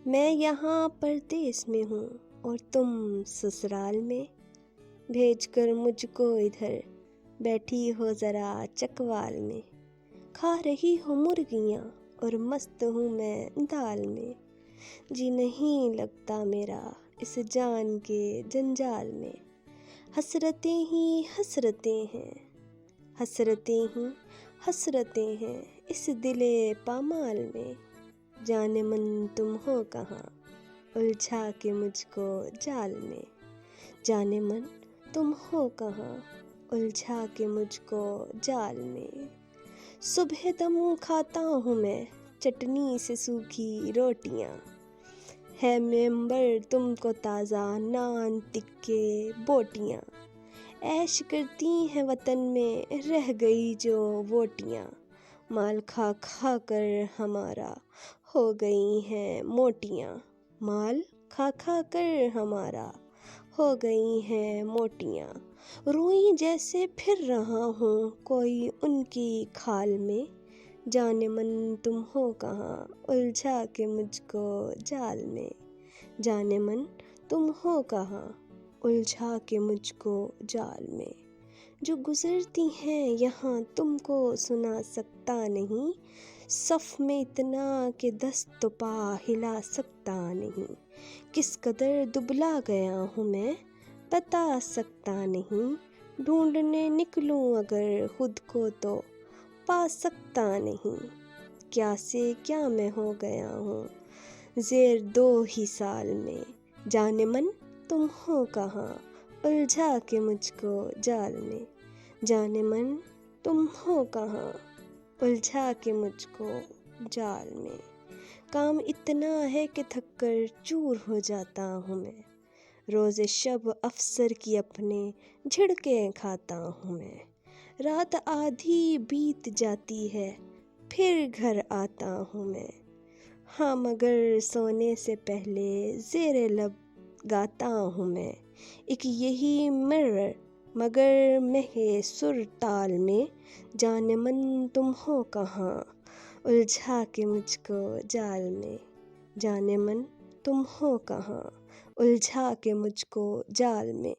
میں یہاں پردیس میں ہوں اور تم سسرال میں، بھیج کر مجھ کو ادھر بیٹھی ہو ذرا چکوال میں، کھا رہی ہو مرغیاں اور مست ہوں میں دال میں، جی نہیں لگتا میرا اس جان کے جنجال میں، حسرتیں ہی حسرتیں ہیں، حسرتیں ہی حسرتیں ہیں اس دل پامال میں، جانے من تم ہو کہاں الجھا کے مجھ کو جال میں، جانے من تم ہو کہاں الجھا کے مجھ کو جال میں، صبح دم کھاتا ہوں میں چٹنی سے سوکھی روٹیاں، ہے میمبر تم کو تازہ نان تکے بوٹیاں، عیش کرتی ہیں وطن میں رہ گئی جو ووٹیاں، مال کھا کھا کر ہمارا ہو گئی ہیں موٹیاں، مال کھا کھا کر ہمارا ہو گئی ہیں موٹیاں، روئی جیسے پھر رہا ہوں کوئی ان کی کھال میں، جانے من تم ہو کہاں الجھا کے مجھ کو جال میں، جانے من تم ہو کہاں الجھا کے مجھ کو جال میں، جو گزرتی ہیں یہاں تم کو سنا سکتا نہیں، صف میں اتنا کہ دست و پا ہلا سکتا نہیں، کس قدر دبلا گیا ہوں میں بتا سکتا نہیں، ڈھونڈنے نکلوں اگر خود کو تو پا سکتا نہیں، کیا سے کیا میں ہو گیا ہوں زیر 2 ہی سال میں، جانے من تم ہو کہاں الجھا کے مجھ کو جال میں، جانے من تم ہو کہاں الجھا کے مجھ کو جال میں، کام اتنا ہے کہ تھک کر چور ہو جاتا ہوں میں، روز شب افسر کی اپنے جھڑکیں کھاتا ہوں میں، رات آدھی بیت جاتی ہے پھر گھر آتا ہوں میں، ہاں مگر سونے سے پہلے زیر لب گاتا ہوں میں، ایک یہی مرر مگر مہے سر تال میں، جانے من تم ہو کہاں الجھا کے مجھ کو جال میں، جانے من تم ہو کہاں الجھا کے مجھ کو جال میں۔